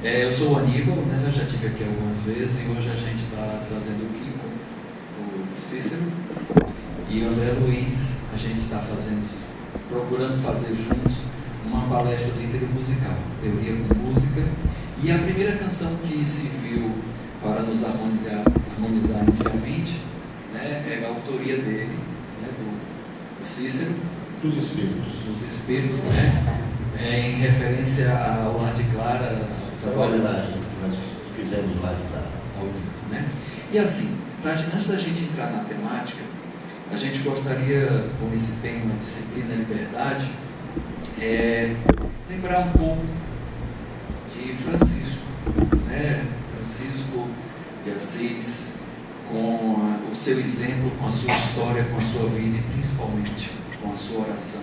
Eu sou o Aníbal, né? Eu já estive aqui algumas vezes e hoje a gente está trazendo o Kiko, o Cícero e o André Luiz. A gente está procurando fazer juntos uma palestra literária musical, teoria com música. E a primeira canção que se viu para nos harmonizar inicialmente, né, é a autoria dele, né, do Cícero. Dos Espíritos. Dos Espíritos, né? Em referência ao Lar de Clara. Foi uma homenagem que nós fizemos lá de Clara. Ao livro, né? E assim, antes da gente entrar na temática, a gente gostaria, com esse tema disciplina e liberdade, lembrar um pouco de Francisco, né? Francisco de Assis, com o seu exemplo, com a sua história, com a sua vida e principalmente com a sua oração,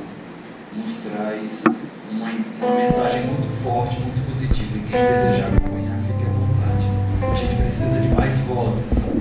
nos traz uma mensagem muito forte, muito positiva. E quem desejar acompanhar, fique à vontade. A gente precisa de mais vozes.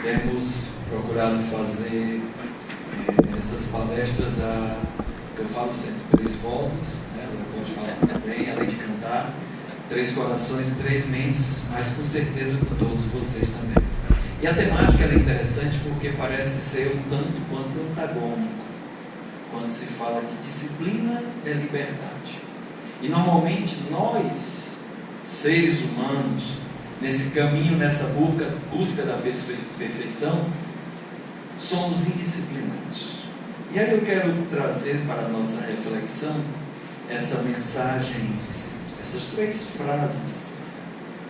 Temos procurado fazer essas palestras, que eu falo sempre, 3 vozes, né? Ela pode falar também, além de cantar, 3 corações e 3 mentes, mas com certeza com todos vocês também. E a temática é interessante porque parece ser um tanto quanto antagônico quando se fala que disciplina é liberdade. E normalmente nós, seres humanos, nesse caminho, nessa busca da perfeição, somos indisciplinados. E aí eu quero trazer para a nossa reflexão essa mensagem, essas 3 frases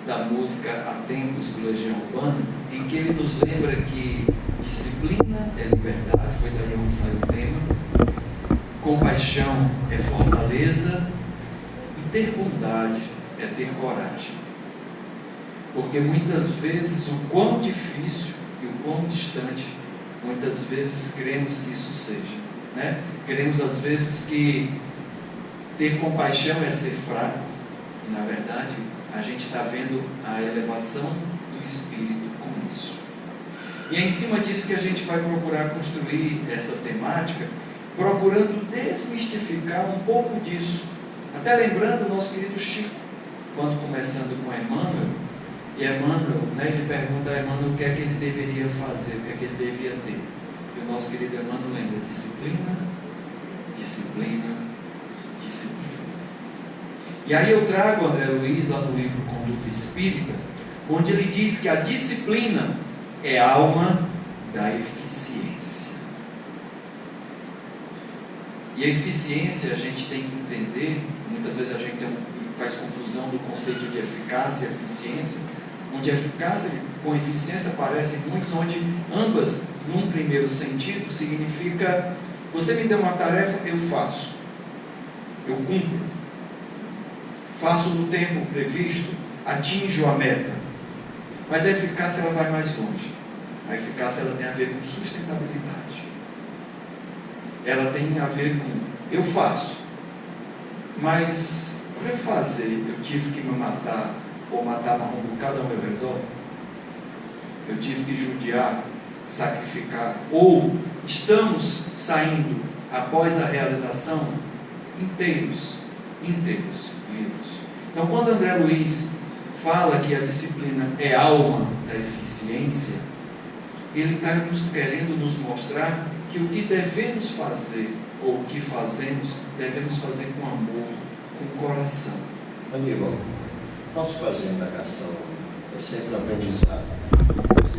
da música Há Tempos do Legião Urbana, em que ele nos lembra que disciplina é liberdade, foi daí onde saiu o tema, compaixão é fortaleza e ter bondade é ter coragem. Porque muitas vezes o quão difícil e o quão distante, muitas vezes queremos que isso seja, né? Queremos às vezes que ter compaixão é ser fraco, e na verdade a gente está vendo a elevação do Espírito com isso. E é em cima disso que a gente vai procurar construir essa temática, procurando desmistificar um pouco disso. Até lembrando o nosso querido Chico, quando começando com Emmanuel, e Emmanuel, ele pergunta a Emmanuel o que é que ele deveria fazer, o que é que ele devia ter. E o nosso querido Emmanuel lembra: disciplina, disciplina, disciplina. E aí eu trago André Luiz lá no livro Conduta Espírita, onde ele diz que a disciplina é a alma da eficiência. E a eficiência a gente tem que entender, muitas vezes a gente faz confusão do conceito de eficácia e eficiência, onde eficácia com eficiência parecem muitos, onde ambas, num primeiro sentido, significa: você me deu uma tarefa, eu faço, eu cumpro, faço no tempo previsto, atinjo a meta. Mas a eficácia ela vai mais longe. A eficácia ela tem a ver com sustentabilidade. Ela tem a ver com: eu faço, mas para eu fazer eu tive que me matar, ou matar uma rumbucada ao meu redor, eu tive que judiar, sacrificar, ou estamos saindo após a realização inteiros, vivos. Então, quando André Luiz fala que a disciplina é alma da eficiência, ele está querendo nos mostrar que o que devemos fazer, ou o que fazemos, devemos fazer com amor, com coração. Aníbal, nosso fazer indagação é sempre um aprendizado. Você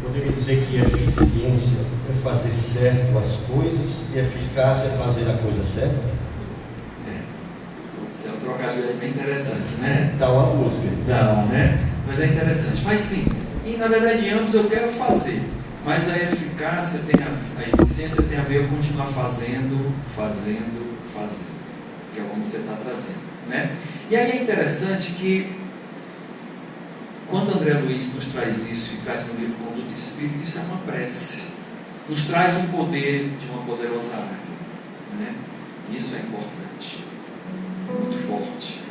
poderia dizer que eficiência é fazer certo as coisas e eficácia é fazer a coisa certa? Isso é um trocadilho bem interessante, né? Dá uma música. Dá, né? Mas é interessante. Mas sim, e na verdade em ambos eu quero fazer, mas a eficácia a eficiência tem a ver com continuar fazendo, que é como você está trazendo, né? E aí é interessante que quando André Luiz nos traz isso e traz no livro Conduta Espírita, isso é uma prece, nos traz um poder de uma poderosa águia, né? Isso é importante, muito forte.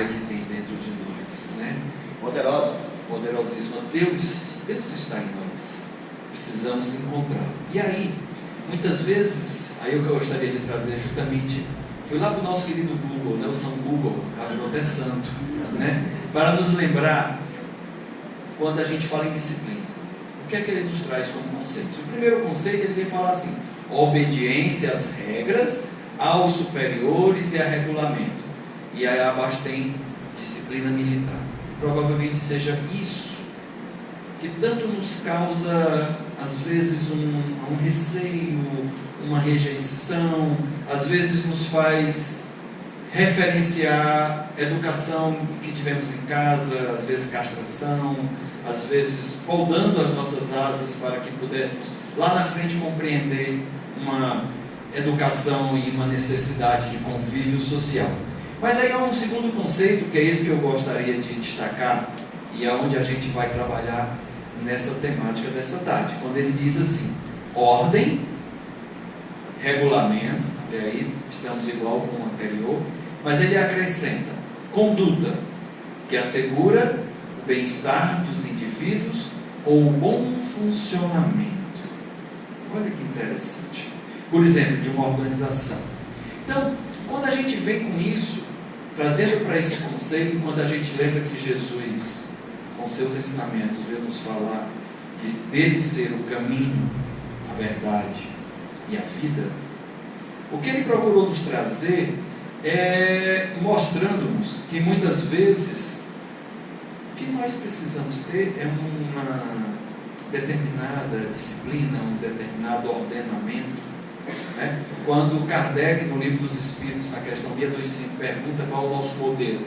que tem dentro de nós, né? Poderosa. Poderosíssima. Deus está em nós. Precisamos encontrá-lo. E aí, muitas vezes, aí o que eu gostaria de trazer é justamente, fui lá para o nosso querido Google, né? O São Google, virou até santo, né? Para nos lembrar, quando a gente fala em disciplina, o que é que ele nos traz como conceito? O primeiro conceito, ele vem falar assim: obediência às regras, aos superiores e a regulamento. E aí abaixo tem disciplina militar. Provavelmente seja isso que tanto nos causa, às vezes, um receio, uma rejeição, às vezes nos faz referenciar educação que tivemos em casa, às vezes castração, às vezes podando as nossas asas para que pudéssemos lá na frente compreender uma educação e uma necessidade de convívio social. Mas aí há um segundo conceito, que é esse que eu gostaria de destacar, e é onde a gente vai trabalhar nessa temática dessa tarde, quando ele diz assim: ordem, regulamento, até aí estamos igual com o anterior, mas ele acrescenta conduta, que assegura o bem-estar dos indivíduos ou o bom funcionamento. Olha que interessante. Por exemplo, de uma organização. Então, quando a gente vem com isso, trazendo para esse conceito, quando a gente lembra que Jesus, com seus ensinamentos, veio nos falar dele ser o caminho, a verdade e a vida, o que ele procurou nos trazer é mostrando-nos que muitas vezes o que nós precisamos ter é uma determinada disciplina, um determinado ordenamento, né? Quando Kardec, no Livro dos Espíritos, na questão 625, pergunta qual é o nosso modelo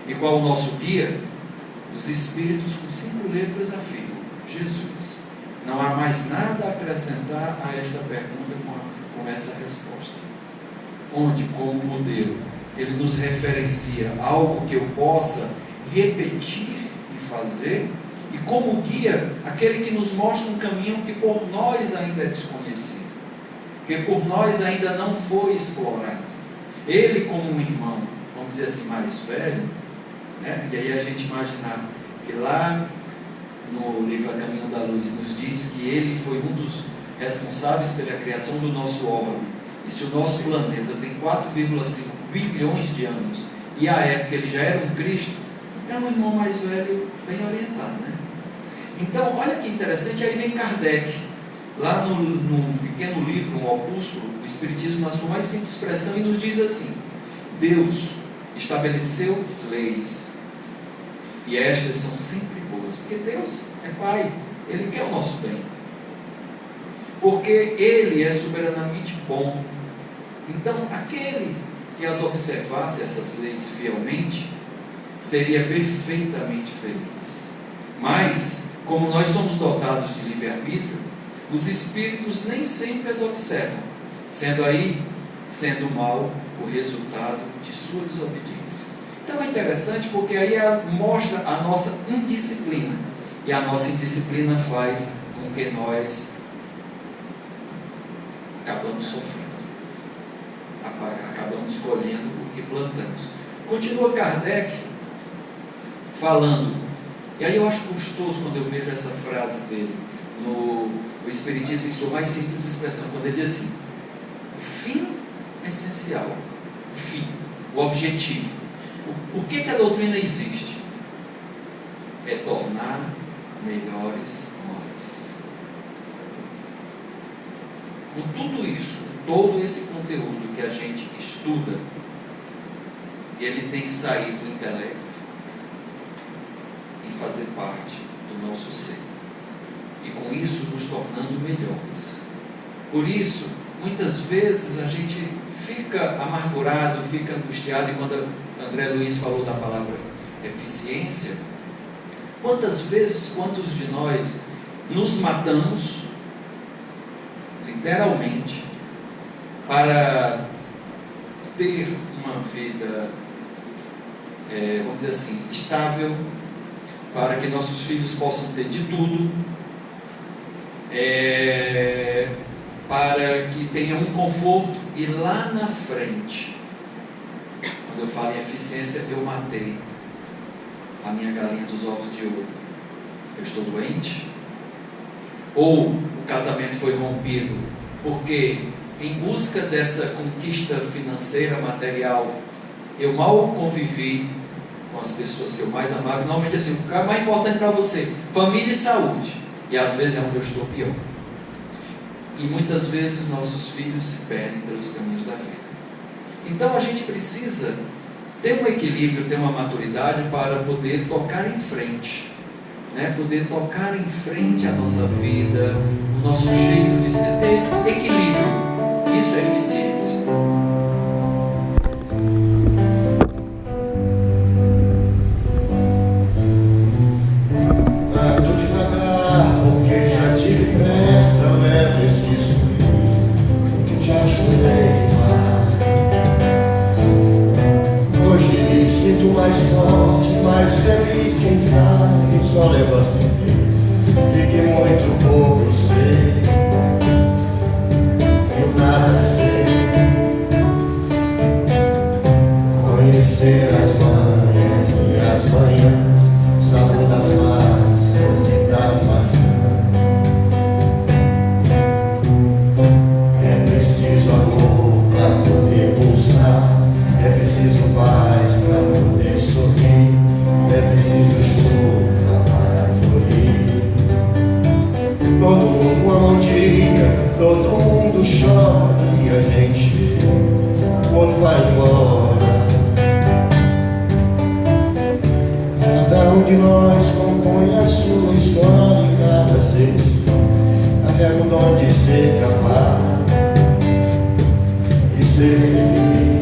e qual é o nosso guia, os Espíritos, com 5 letras, afirmam: Jesus. Não há mais nada a acrescentar a esta pergunta com essa resposta. Onde, como modelo, ele nos referencia algo que eu possa repetir e fazer, e como guia, aquele que nos mostra um caminho que por nós ainda é desconhecido, que por nós ainda não foi explorado. Ele, como um irmão, vamos dizer assim, mais velho, né? E aí a gente imaginar que lá no livro A Caminho da Luz nos diz que ele foi um dos responsáveis pela criação do nosso órgão. E se o nosso planeta tem 4,5 bilhões de anos, e à época ele já era um Cristo, é um irmão mais velho bem orientado, né? Então, olha que interessante, aí vem Kardec, lá no pequeno livro, um opúsculo, o Espiritismo na sua mais simples expressão, e nos diz assim: Deus estabeleceu leis, e estas são sempre boas, porque Deus é Pai, Ele quer o nosso bem, porque Ele é soberanamente bom. Então, aquele que as observasse, essas leis, fielmente, seria perfeitamente feliz. Mas, como nós somos dotados de livre-arbítrio, os espíritos nem sempre as observam, sendo mal o resultado de sua desobediência. Então é interessante, porque aí mostra a nossa indisciplina, e a nossa indisciplina faz com que nós acabamos sofrendo, acabamos colhendo o que plantamos. Continua Kardec falando, e aí eu acho gostoso quando eu vejo essa frase dele no Espiritismo em sua mais simples expressão, quando ele diz assim: o fim essencial, o fim, o objetivo, por que a doutrina existe? É tornar melhores nós. Com tudo isso, todo esse conteúdo que a gente estuda, ele tem que sair do intelecto e fazer parte do nosso ser, e com isso nos tornando melhores. Por isso, muitas vezes a gente fica amargurado, fica angustiado, e quando André Luiz falou da palavra eficiência, quantas vezes, quantos de nós nos matamos, literalmente, para ter uma vida, vamos dizer assim, estável, para que nossos filhos possam ter de tudo, para que tenham um conforto, e lá na frente, Quando eu falo em eficiência, eu matei a minha galinha dos ovos de ouro. Eu estou doente? Ou o casamento foi rompido porque, em busca dessa conquista financeira, material, eu mal convivi com as pessoas que eu mais amava? E normalmente assim, o que é mais importante para você? Família e saúde. E às vezes é onde eu estou pior. E muitas vezes nossos filhos se perdem pelos caminhos da vida. Então a gente precisa ter um equilíbrio, ter uma maturidade para poder tocar em frente, né? Poder tocar em frente a nossa vida, o nosso jeito de ser, ter equilíbrio. Isso é eficiência. Ando devagar, porque já tive pressa, levo esse sorriso, porque já chorei demais. Hoje me sinto mais forte, mais feliz, quem sabe só leva a certeza de que muito pouco eu sei, eu nada sei. Conhecer as manhãs e as manhãs, o sabor das massas e das maçãs. É preciso amor para poder pulsar, é preciso paz para poder sorrir, é preciso chuva para florir. Todo mundo ama um dia, todo mundo chora e a gente, quando vai embora, cada um de nós compõe a sua história e cada ser carrega o dom de ser capaz e ser feliz.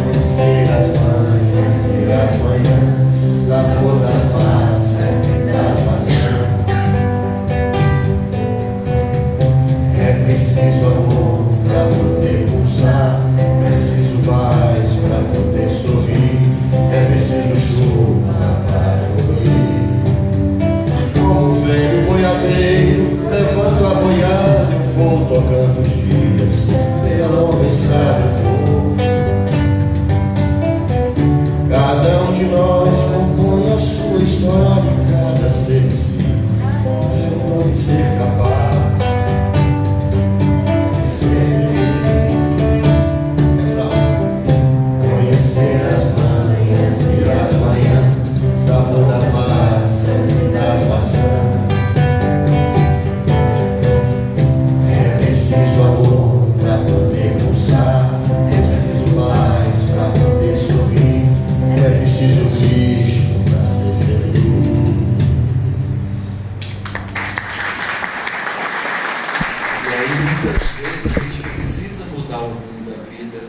Conhecer as manhãs e as manhãs, sabor das massas e das maçãs. É preciso amor para poder pulsar, é preciso paz para poder sorrir, é preciso chuva para florir. Como um velho boiadeiro, levando a boiada, eu vou tocando os dias, pela longa estrada eu vou. Cada um de nós compõe a sua história, cada ser é o nome de ser capaz. Conhecer as manhãs e as manhãs, sabor das massas e das maçãs. É preciso amor para poder pulsar, é preciso paz para poder sorrir, é preciso Cristo para ser feliz. E aí muitas vezes a gente precisa mudar o rumo da vida,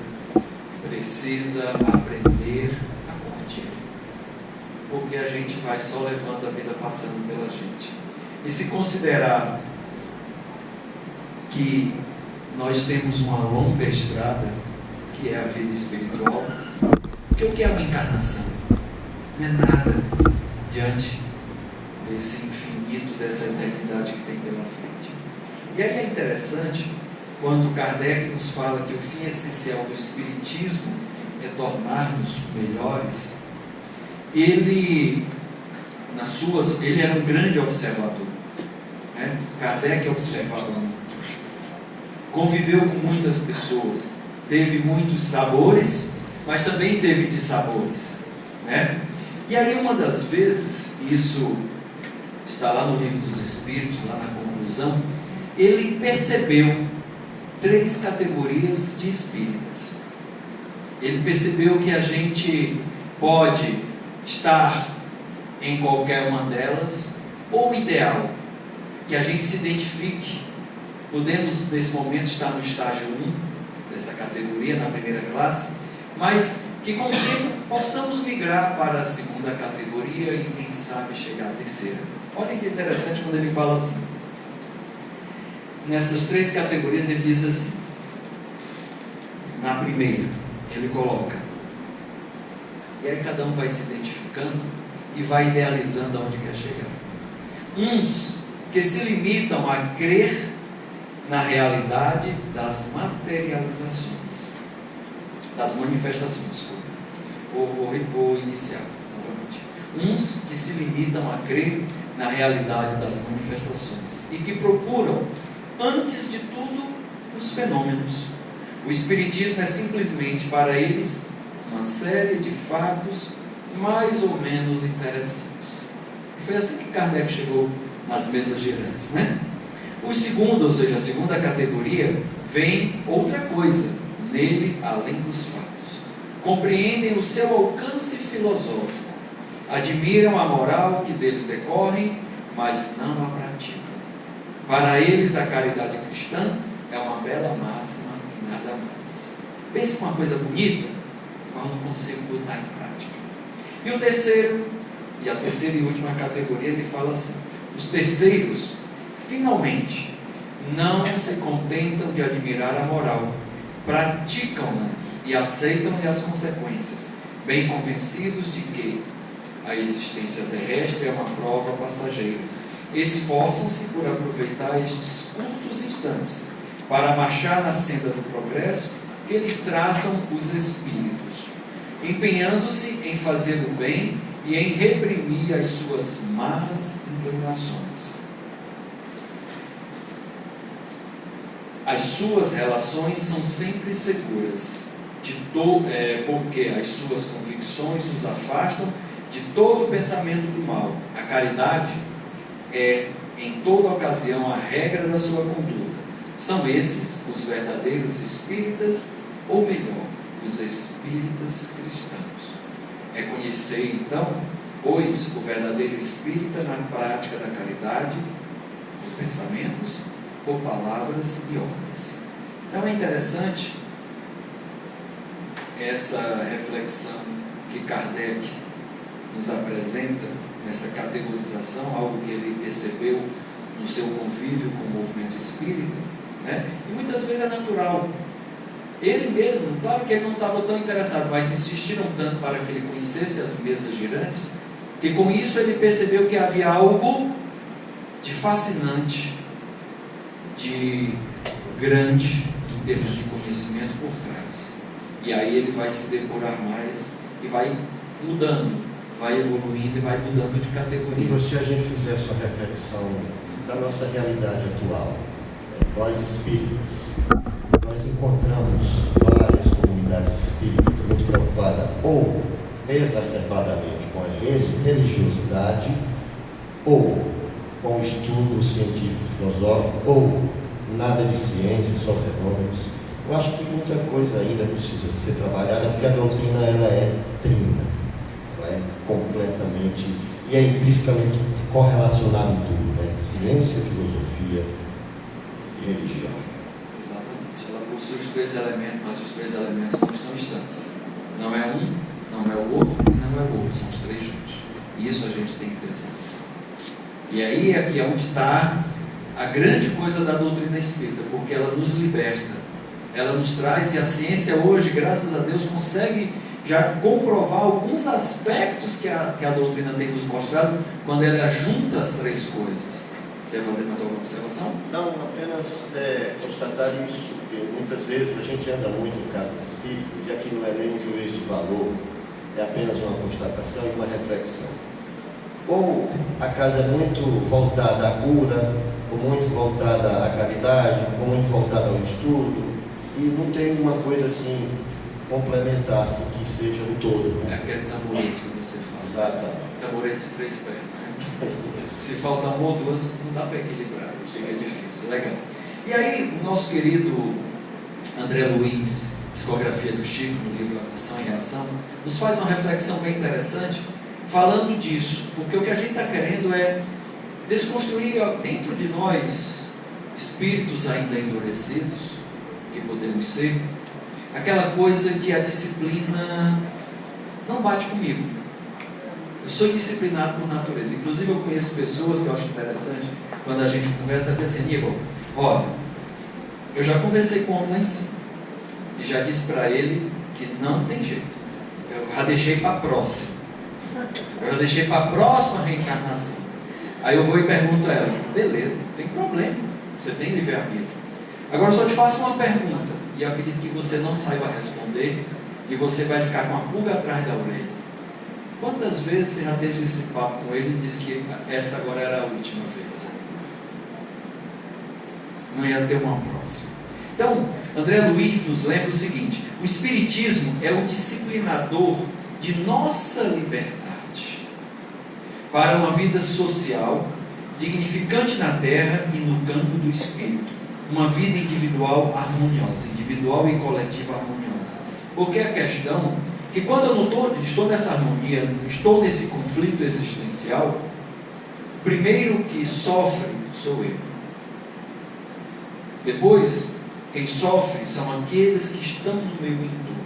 precisa aprender a curtir, porque a gente vai só levando a vida passando pela gente. E se considerar que nós temos uma longa estrada, que é a vida espiritual, porque o que é uma encarnação? Não é nada diante desse infinito, dessa eternidade que tem pela frente. E aí é interessante quando Kardec nos fala que o fim essencial do Espiritismo é tornar-nos melhores. Ele era um grande observador, né? Kardec observava muito, conviveu com muitas pessoas, teve muitos sabores, mas também teve dissabores, né? E aí uma das vezes, isso está lá no Livro dos Espíritos, lá na conclusão, ele percebeu 3 categorias de espíritas. Ele percebeu que a gente pode estar em qualquer uma delas, ou o ideal, que a gente se identifique. Podemos nesse momento estar no estágio 1 dessa categoria, na primeira classe, mas que com o tempo possamos migrar para a segunda categoria e quem sabe chegar à terceira. Olha que interessante quando ele fala assim. Nessas 3 categorias ele diz assim, na primeira ele coloca, e aí cada um vai se identificando e vai idealizando aonde quer chegar. Uns que se limitam a crer na realidade das materializações, das manifestações, desculpa. Vou iniciar novamente. Uns que se limitam a crer na realidade das manifestações e que procuram, antes de tudo, os fenômenos. O Espiritismo é simplesmente para eles uma série de fatos mais ou menos interessantes. Foi assim que Kardec chegou nas mesas girantes, né? O segundo, ou seja, a segunda categoria, vem outra coisa nele além dos fatos. Compreendem o seu alcance filosófico, admiram a moral que deles decorre, mas não a praticam. Para eles, a caridade cristã é uma bela máxima e nada mais. Pense com uma coisa bonita, mas não consigo botar em prática. E o terceiro, e a terceira e última categoria, ele fala assim: os terceiros, finalmente, não se contentam de admirar a moral, praticam-na e aceitam-lhe as consequências, bem convencidos de que a existência terrestre é uma prova passageira. Esforçam-se por aproveitar estes curtos instantes para marchar na senda do progresso que eles traçam os espíritos, empenhando-se em fazer o bem e em reprimir as suas más inclinações. As suas relações são sempre seguras, porque as suas convicções os afastam de todo pensamento do mal. A caridade é, em toda ocasião, a regra da sua conduta. São esses os verdadeiros espíritas, ou melhor, os espíritas cristãos. Reconhecei, então, pois, o verdadeiro espírita na prática da caridade, por pensamentos, por palavras e obras. Então é interessante essa reflexão que Kardec nos apresenta nessa categorização, algo que ele percebeu no seu convívio com o movimento espírita, né? E muitas vezes é natural. Ele mesmo, claro que ele não estava tão interessado, mas insistiram tanto para que ele conhecesse as mesas girantes, que com isso ele percebeu que havia algo de fascinante, de grande em termos de conhecimento por trás. E aí ele vai se depurar mais e vai mudando, vai evoluindo e vai mudando de categoria. E se a gente fizer essa reflexão da nossa realidade atual, nós espíritas, nós encontramos várias comunidades espíritas muito preocupadas ou exacerbadamente com a religiosidade, ou com estudo científico, filosófico, ou nada de ciência, só fenômenos. Eu acho que muita coisa ainda precisa ser trabalhada, porque a doutrina ela é trina, ela é completamente, e é intrinsecamente correlacionada em tudo, né? Ciência, filosofia e religião. Exatamente, ela possui os três elementos, mas os três elementos não estão distantes. Não é um, não é o outro e não é o outro, são os três juntos. E isso a gente tem que ter ciência. E aí aqui é onde está a grande coisa da doutrina espírita, porque ela nos liberta, ela nos traz, e a ciência hoje, graças a Deus, consegue já comprovar alguns aspectos que a doutrina tem nos mostrado, quando ela junta as três coisas. Você vai fazer mais alguma observação? Não, apenas constatar isso, porque muitas vezes a gente anda muito em casas espíritas, e aqui não é nem um juízo de valor, é apenas uma constatação e uma reflexão. Ou a casa é muito voltada à cura, ou muito voltada à caridade, ou muito voltada ao estudo, e não tem uma coisa assim complementar, assim, que seja o todo, né? É aquele tamborete que você fala. Exatamente. Tamborete de três pernas. Se falta uma ou duas, não dá para equilibrar, fica difícil. Legal. E aí, o nosso querido André Luiz, Psicografia do Chico, no livro Ação e Reação, nos faz uma reflexão bem interessante, falando disso, porque o que a gente está querendo é desconstruir dentro de nós, espíritos ainda endurecidos, que podemos ser, aquela coisa que a disciplina não bate comigo. Eu sou disciplinado por natureza. Inclusive eu conheço pessoas que eu acho interessante, quando a gente conversa, até assim: Aníbal, olha, eu já conversei com o homem lá em cima, e já disse para ele que não tem jeito, eu já deixei para a próxima. Eu já deixei para a próxima reencarnação. Aí eu vou e pergunto a ela: beleza, não tem problema, você tem livre-arbítrio. Agora eu só te faço uma pergunta, e eu acredito que você não saiba responder, e você vai ficar com a pulga atrás da orelha. Quantas vezes você já teve esse papo com ele e disse que essa agora era a última vez? Não ia ter uma próxima. Então, André Luiz nos lembra o seguinte: o Espiritismo é o disciplinador de nossa liberdade para uma vida social dignificante na terra e no campo do espírito, uma vida individual harmoniosa, individual e coletiva harmoniosa. Porque a questão é que quando eu não estou nessa harmonia, estou nesse conflito existencial, o primeiro que sofre sou eu. Depois, quem sofre são aqueles que estão no meu entorno.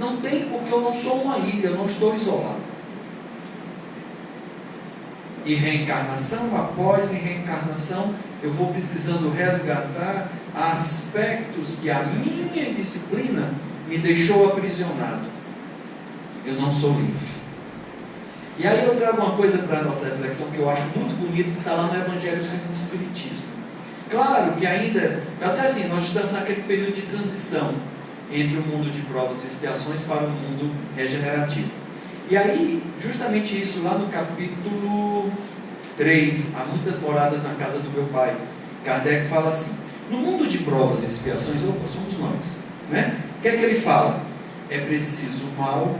Não tem, porque eu não sou uma ilha, eu não estou isolado. E reencarnação após reencarnação, eu vou precisando resgatar aspectos que a minha disciplina me deixou aprisionado. Eu não sou livre. E aí eu trago uma coisa para a nossa reflexão que eu acho muito bonito, que está lá no Evangelho segundo o Espiritismo. Claro que ainda, até assim, nós estamos naquele período de transição entre o mundo de provas e expiações para o mundo regenerativo. E aí, justamente isso, lá no capítulo 3, há muitas moradas na casa do meu pai, Kardec fala assim: no mundo de provas e expiações, somos nós, né? O que é que ele fala? É preciso o mal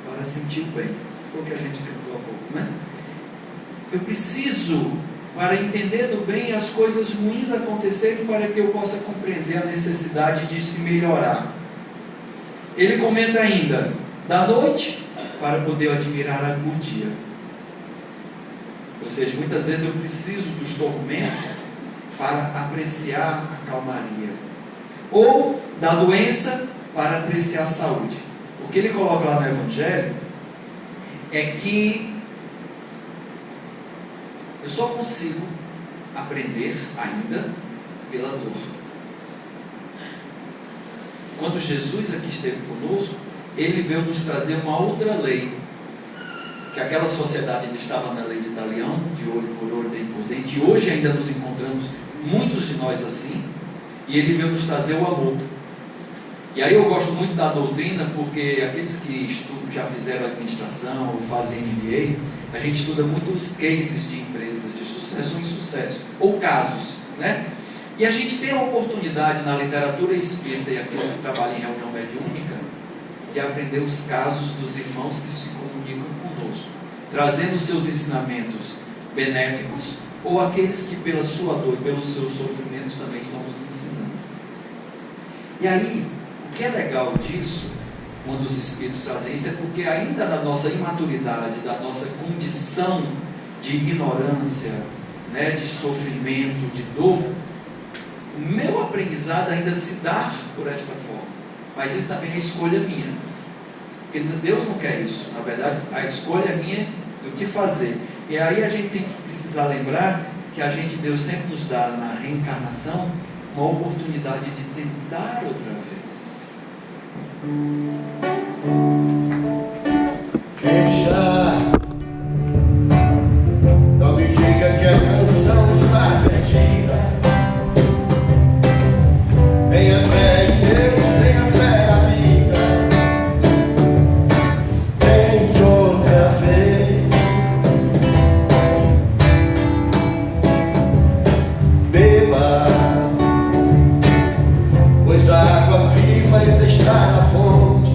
para sentir o bem. Foi o que a gente cantou há pouco, né? Eu preciso, para entender do bem, as coisas ruins acontecerem para que eu possa compreender a necessidade de se melhorar. Ele comenta ainda, da noite, para poder admirar o dia. Ou seja, muitas vezes eu preciso dos tormentos para apreciar a calmaria. Ou da doença para apreciar a saúde. O que ele coloca lá no Evangelho é que eu só consigo aprender ainda pela dor. Quando Jesus aqui esteve conosco, ele veio nos trazer uma outra lei, que aquela sociedade ainda estava na lei de Italião, de olho por olho, dente por dente, e hoje ainda nos encontramos, muitos de nós assim, e ele veio nos trazer o amor. E aí eu gosto muito da doutrina, porque aqueles que estudam, já fizeram administração ou fazem MBA, a gente estuda muitos cases de empresas de sucesso ou insucesso, ou casos, né? E a gente tem a oportunidade na literatura espírita e aqueles que trabalham em reunião mediúnica, de aprender os casos dos irmãos que se comunicam conosco, trazendo seus ensinamentos benéficos, ou aqueles que pela sua dor e pelos seus sofrimentos também estão nos ensinando. E aí, o que é legal disso, quando os Espíritos trazem isso, é porque ainda na nossa imaturidade, da nossa condição de ignorância, né, de sofrimento, de dor, o meu aprendizado ainda se dá por esta forma. Mas isso também é escolha minha. Porque Deus não quer isso. Na verdade, a escolha é minha do que fazer. E aí a gente tem que precisar lembrar que Deus sempre nos dá na reencarnação uma oportunidade de tentar outra vez. Veja, não me diga que a canção está perdida. Tenha fé em Deus, tenha fé na vida. Tente outra vez. Beba, pois a água viva ainda está na fonte.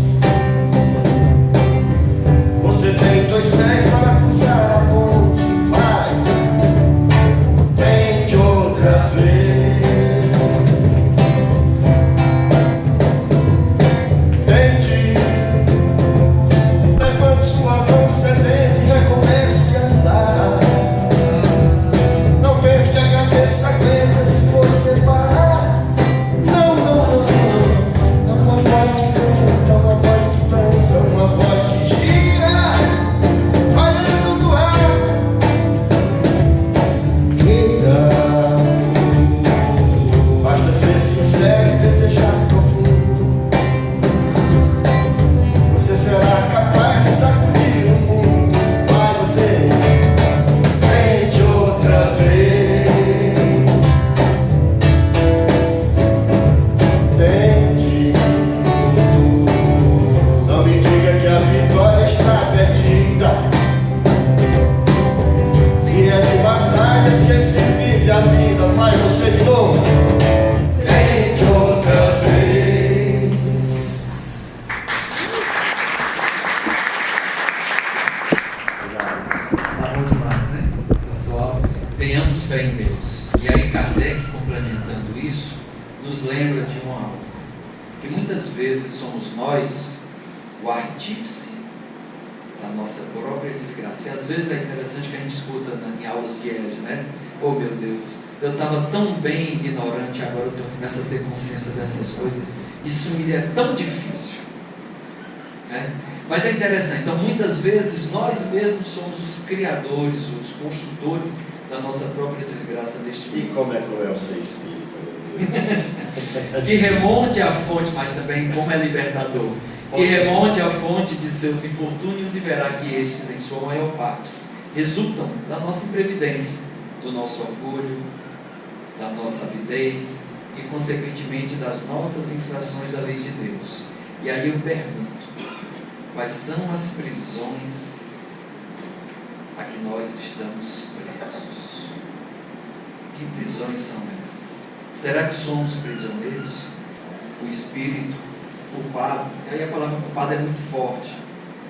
tenhamos fé em Deus. E aí Kardec, complementando isso, nos lembra de uma algo, que muitas vezes somos nós o artífice da nossa própria desgraça. E às vezes é interessante que a gente escuta em aulas de ESE, né? Oh meu Deus, eu estava tão bem ignorante, agora eu começo a ter consciência dessas coisas. Isso me é tão difícil, né? Mas é interessante, então muitas vezes nós mesmos somos os criadores, os construtores da nossa própria desgraça deste mundo. E como é cruel ser espírita, meu Deus. Que remonte à fonte, mas também como é libertador. Que remonte à fonte de seus infortúnios e verá que estes, em sua maior parte, resultam da nossa imprevidência, do nosso orgulho, da nossa avidez e, consequentemente, das nossas infrações da lei de Deus. E aí eu pergunto, quais são as prisões a que nós estamos presos? Que prisões são essas? Será que somos prisioneiros? O espírito culpado, e aí a palavra culpado é muito forte,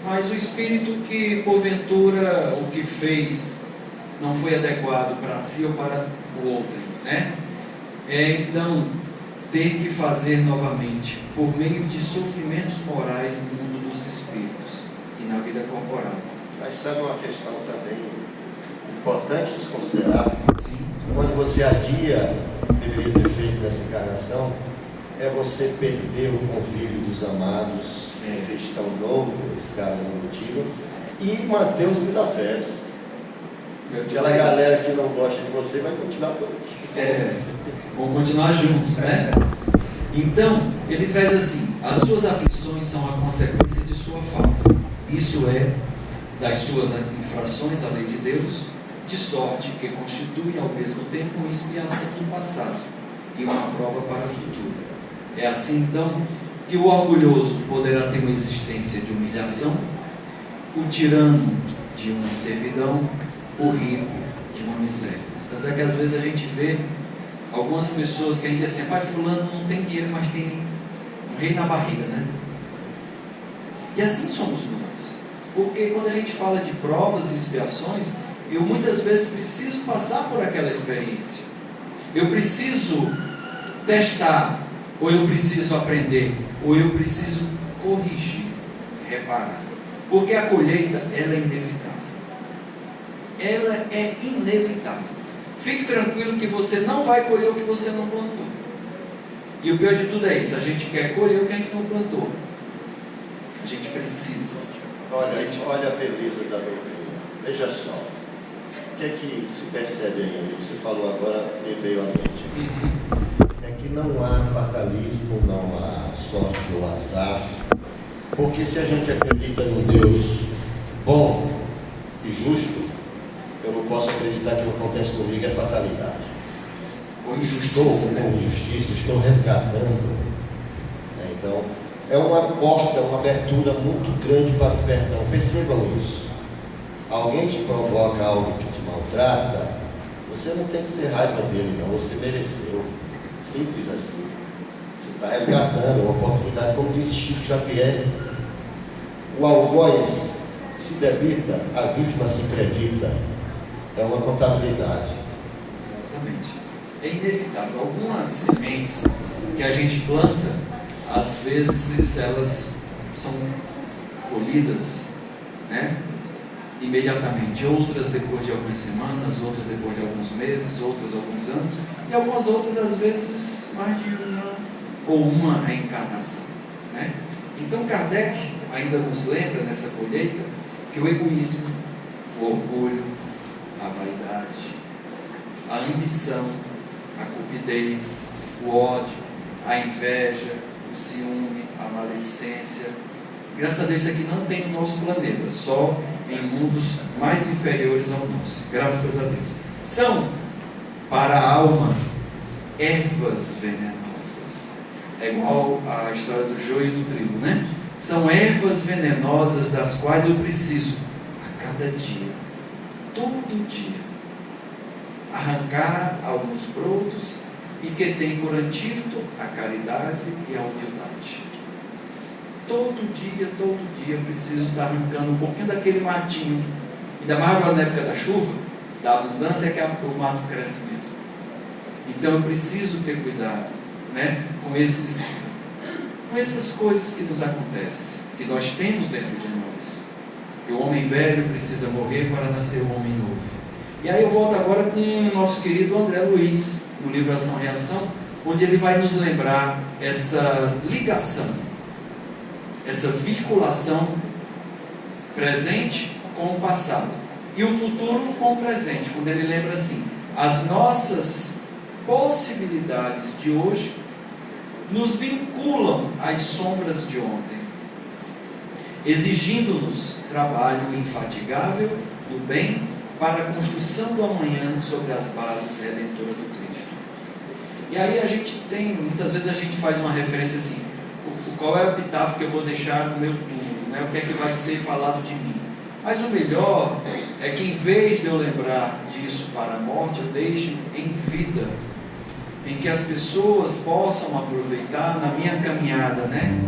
mas o espírito que porventura o que fez não foi adequado para si ou para o outro, né? Então ter que fazer novamente por meio de sofrimentos morais no mundo dos espíritos e na vida corporal. Mas sabe uma questão também importante de se considerar? Sim. Quando você adia, deveria ter feito nessa encarnação, é você perder o convívio dos amados que estão noutra escala evolutiva e manter os desafios. Aquela galera que não gosta de você vai continuar por aqui. Vão continuar juntos, né? Então, ele traz assim: as suas aflições são a consequência de sua falta. Isso é, das suas infrações à lei de Deus, de sorte que constitui ao mesmo tempo uma expiação do passado e uma prova para o futuro. É assim então que o orgulhoso poderá ter uma existência de humilhação, o tirano de uma servidão, o rico de uma miséria. Tanto é que às vezes a gente vê algumas pessoas que a gente diz assim: pai, fulano não tem dinheiro, mas tem um rei na barriga, né? E assim somos nós. Porque quando a gente fala de provas e expiações, eu muitas vezes preciso passar por aquela experiência. Eu preciso testar, ou eu preciso aprender, ou eu preciso corrigir, reparar. Porque a colheita, ela é inevitável. Ela é inevitável. Fique tranquilo que você não vai colher o que você não plantou. E o pior de tudo é isso: a gente quer colher o que a gente não plantou. A gente precisa. Olha a beleza da doutrina. Veja só. O que é que se percebe aí? Você falou agora, me veio à mente. É que não há fatalismo, não há sorte ou azar. Porque se a gente acredita num Deus bom e justo, eu não posso acreditar que o que acontece comigo é fatalidade. Ou injustiça, né? Injustiça, estou resgatando. Então, é uma porta, uma abertura muito grande para o perdão. Percebam isso. Alguém te provoca algo que te maltrata, você não tem que ter raiva dele, não. Você mereceu. Simples assim. Você está resgatando uma oportunidade, como disse Chico Xavier: o algoz se debita, a vítima se acredita. É uma contabilidade. Exatamente. É inevitável. Algumas sementes que a gente planta, às vezes elas são colhidas, né, imediatamente. Outras depois de algumas semanas, outras depois de alguns meses, outras alguns anos, e algumas outras às vezes mais de uma reencarnação, né? Então Kardec ainda nos lembra nessa colheita que o egoísmo, o orgulho, a vaidade, a ambição, a cupidez, o ódio, a inveja, o ciúme, a maledicência, graças a Deus isso aqui não tem no nosso planeta, só em mundos mais inferiores ao nosso, graças a Deus. São para a alma ervas venenosas. É igual a história do joio e do trigo, né? São ervas venenosas das quais eu preciso a cada dia, todo dia, arrancar alguns brotos, e que tem por antídoto a caridade e a humildade. Todo dia eu preciso estar arrancando um pouquinho daquele matinho, ainda mais agora na época da chuva, da abundância é que o mato cresce mesmo. Então eu preciso ter cuidado, né, com essas coisas que nos acontecem, que nós temos dentro de nós. Que o homem velho precisa morrer para nascer um homem novo. E aí eu volto agora com o nosso querido André Luiz, no livro Ação e Reação, onde ele vai nos lembrar essa ligação, essa vinculação presente com o passado e o futuro com o presente, quando ele lembra assim: as nossas possibilidades de hoje nos vinculam às sombras de ontem, exigindo-nos trabalho infatigável no bem para a construção do amanhã sobre as bases redentoras do Cristo. E aí a gente tem, muitas vezes a gente faz uma referência assim: qual é o epitáfio que eu vou deixar no meu túmulo, né? O que é que vai ser falado de mim? Mas o melhor é que, em vez de eu lembrar disso para a morte, eu deixo em vida, em que as pessoas possam aproveitar na minha caminhada, né,